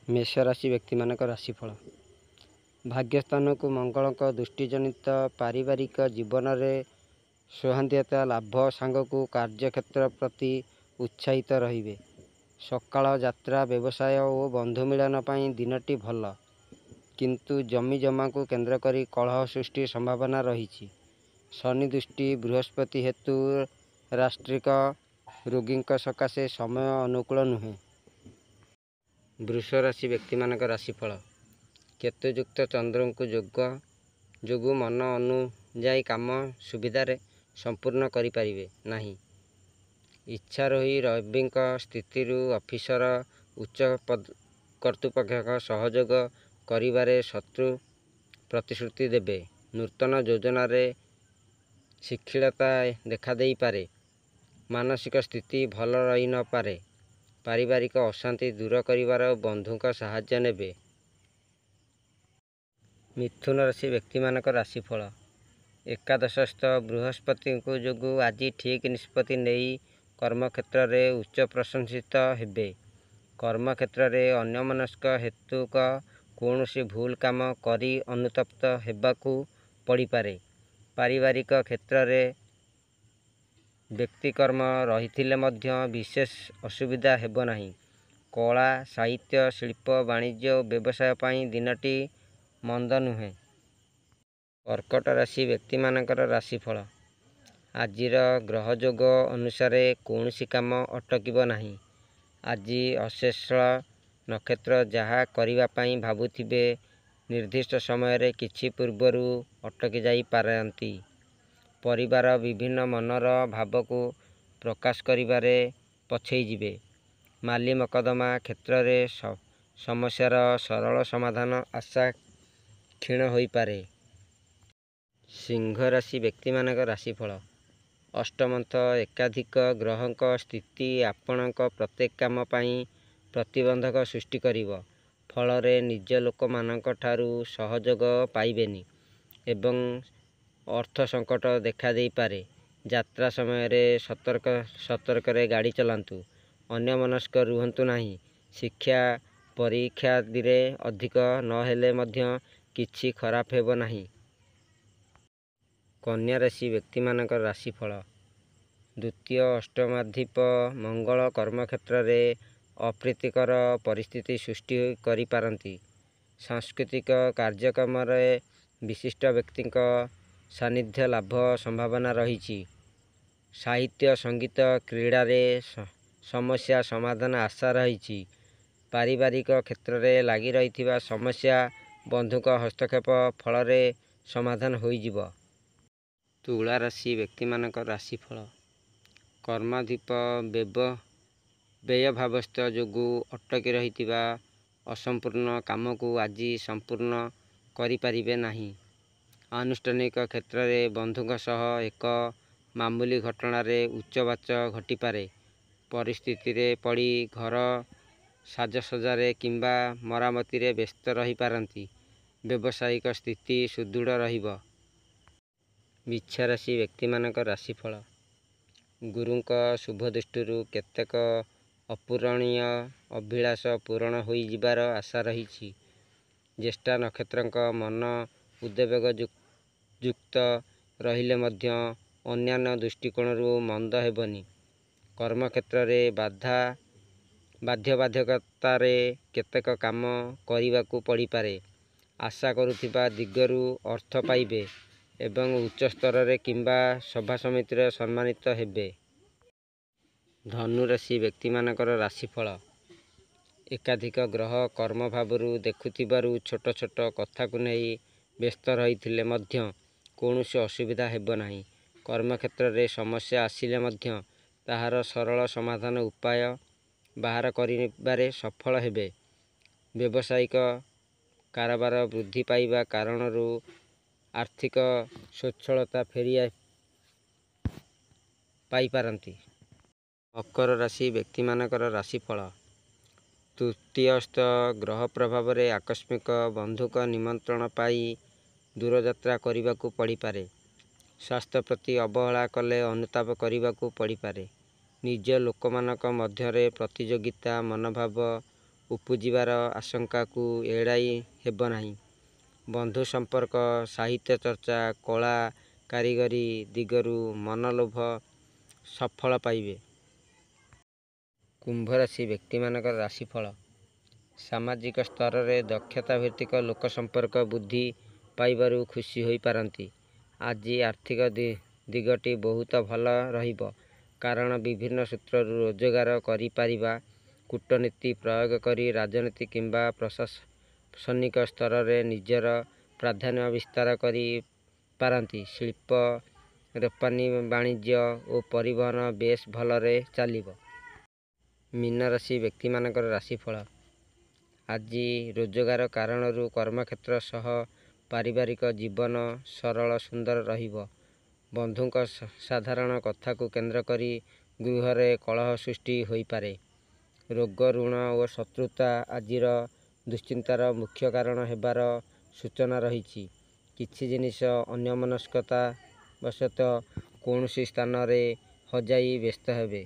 मेष राशि व्यक्ति मानक राशिफल। भाग्यस्थान को मंगल दृष्टिजनित पारिवारिक जीवन में सौहार्द्यता लाभ सांग को कार्यक्षेत्र प्रति उत्साहित रहिबे। सकाळ यात्रा व्यवसाय और बंधु मिलन पर दिनटी भल, किंतु जमी जमा को केन्द्र करी कलह सृष्टि संभावना रही। शनि दृष्टि बृहस्पति हेतु राष्ट्रिक रोगी सकाशे समय अनुकूल नुहे। वृष राशि व्यक्ति मानक राशिफल। केतुयुक्त चंद्र को जोगु मन अनुजाई काम सुविधारे संपूर्ण करिपारिबे नाही। इच्छा रही रवि स्थिति ऑफिसर उच्च कर्तृपक्ष सहयोग करिबारे शत्रु प्रतिश्रुति देबे। नूतन योजना रे शिथिलता देखा देई पारे। मानसिक स्थिति भल रही न पारे। पारिवारिक अशांति दूर करिवार बंधुक सहायता नेबे। मिथुन राशि व्यक्ति मानक राशिफल। एकादशस्थ बृहस्पति को जोगु आज ठीक निष्पत्ति नहीं कर्मक्षेत्र रे उच्च प्रशंसित हेबे। कर्मक्षेत्र रे अन्यमनस्क हेतु कौन सी भूल काम करी अनुतप्त हेबाकू पड़ी पारे। पारिवारिक क्षेत्र रे व्यक्तिकर्म रही विशेष असुविधा हेब नहीं। कला साहित्य शिल्प वाणिज्य और व्यवसाय पाई दिनटी मंद नुहे। कर्कट राशि व्यक्ति मानकर राशिफल। आजिर ग्रहयोग अनुसार कौन सी काम अटकिब नहीं। आज अशेष नक्षत्र जहाँ करने भावुथिबे निर्दिष्ट समय रे किछि पूर्वरु अटकी जाई पारंती। परिवार विभिन्न मनर भाव को प्रकाश करिबारे पछई जिबे। माली मकदमा क्षेत्र रे समस्यार सरल समाधान आशा क्षीण होई पारे। सिंह राशि व्यक्ति मानक राशिफल। अष्टमंथ एकाधिक ग्रहक स्थिति आपणक प्रत्येक काम पाई प्रतिबंधक सृष्टि करिब। फलरे निज लोक मानक ठारू सहयोग पाइबेनी एवं अर्थ संकट देखा देई पारे। यात्रा समय रे सतर्क रे गाड़ी चलांतु। अन्य मनस्क रुहंतु नहीं। शिक्षा परीक्षा दिरे अधिक न हेले मध्य किछि खराब हेबो नहीं। कन्या राशि व्यक्ति मानक राशिफल। द्वितीय अष्टमाधिप मंगल कर्मक्षेत्र रे अप्रीतिकर परिस्थिति सृष्टि करि पारंती। सांस्कृतिक कार्यक्रम रे विशिष्ट व्यक्ति सानिध्य लाभ संभावना रही। साहित्य संगीत क्रीड़ा रे समस्या समाधान आशा रही। पारिवारिक क्षेत्र रे लगी रही समस्या बंधुक हस्तक्षेप फल रे समाधान होई जिवो। तुला राशि व्यक्ति मानक राशिफल। कर्माधिप व्यय भावस्थ जोगु अटकी रही असंपूर्ण काम को आज संपूर्ण करि पारिबे नाही। आनुष्ठानिक क्षेत्र रे बंधुक सह एक मामूली घटना रे उच्चवाच घटी पारे। परिस्थिति रे पड़ी घर साजसजारे किंबा मरामती रे व्यस्त रही पारंती। व्यावसायिक स्थिति सुदृढ़ रहिबो। बिच्छा राशि व्यक्ति मानक राशिफल। गुरुंक शुभ दृष्टि केतेक अपूरणीय अभिलाष पूरण होई जिबार आशा रही। ज्येष्ठा नक्षत्रक मन उद्वेग युक्त रहिले मध्य अन्यान्य दृष्टिकोणरू मंद हेबनी। कर्मक्षेत्र रे बाध्यबाधकता रे केतेक काम करिबाकू पड़ी पारे। आशा करुथिबा दिगरू अर्थ पाइबे एवं उच्च स्तर रे किंबा सभा समिति रे सम्मानित हेबे। धनु राशि व्यक्ति मानकर राशिफल। एकाधिक ग्रह कर्म भावरू देखुथिबारू छोट छोट कथा को नहीं व्यस्त रही मध्य कौनसी असुविधा हेब नहीं। कर्मक्षेत्र रे समस्या आसिले मध्य ताहार सरल समाधान उपाय बाहर करिबारे सफल हेबे। व्यावसायिक कारोबार वृद्धि पाइबा कारणरू आर्थिक स्वच्छलता फेरी पाई पारंती। मकर राशि व्यक्ति मानकर राशिफल। तृतीयस्थ ग्रह प्रभाव रे आकस्मिक बंधुक निमंत्रण पाई दूरयात्रा करने पड़ी पारे। स्वास्थ्य प्रति अवहेला कले अनुताप करने पड़ी पारे। निज लोकमानक मध्यरे प्रतियोगिता मनोभाव ଉପୁଜିବାର ଆଶଙ୍କାକୁ ଏଡ଼ାଇ ହେବ ନାହିଁ। ବନ୍ଧୁ ସମ୍ପର୍କ, ସାହିତ୍ୟ ଚର୍ଚ୍ଚା, କଳା କାରିଗରୀ ଦିଗରୁ ମନୋଲୋଭ ସଫଳ ପାଇବେ। କୁମ୍ଭ ରାଶି ବ୍ୟକ୍ତିମାନଙ୍କର ରାଶିଫଳ। ସାମାଜିକ ସ୍ତରରେ ଦକ୍ଷତା ଭିତ୍ତିକ ଲୋକ ସମ୍ପର୍କ ବୃଦ୍ଧି ପାଇବାରୁ ଖୁସି ହୋଇପାରନ୍ତି। ଆଜି ଆର୍ଥିକ ଦିଗଟି ବହୁତ ଭଲ ରହିବ, କାରଣ ବିଭିନ୍ନ ସୂତ୍ରରୁ ରୋଜଗାର କରିପାରିବା। କୂଟନୀତି ପ୍ରୟୋଗ କରି ରାଜନୀତି କିମ୍ବା ପ୍ରଶାସନିକ ସ୍ତରରେ ନିଜର ପ୍ରାଧାନ୍ୟ ବିସ୍ତାର କରି ପାରନ୍ତି। ଶିଳ୍ପ, ରପ୍ତାନି ବାଣିଜ୍ୟ ଓ ପରିବହନ ବେଶ ଭଲରେ ଚାଲିବ। ମୀନ ରାଶି ବ୍ୟକ୍ତିମାନଙ୍କର ରାଶିଫଳ। ଆଜି ରୋଜଗାର କାରଣରୁ କର୍ମକ୍ଷେତ୍ର ସହ ପାରିବାରିକ ଜୀବନ ସରଳ ସୁନ୍ଦର ରହିବ। ବନ୍ଧୁଙ୍କ ସାଧାରଣ କଥାକୁ କେନ୍ଦ୍ର କରି ଗୃହରେ କଳହ ସୃଷ୍ଟି ହୋଇପାରେ। ରୋଗ, ଋଣ ଓ ଶତ୍ରୁତା ଆଜିର ଦୁଶ୍ଚିନ୍ତାର ମୁଖ୍ୟ କାରଣ ହେବାର ସୂଚନା ରହିଛି। କିଛି ଜିନିଷ ଅନ୍ୟମନସ୍କତା ବଶତଃ କୌଣସି ସ୍ଥାନରେ ହଜାଇ ବ୍ୟସ୍ତ ହେବେ।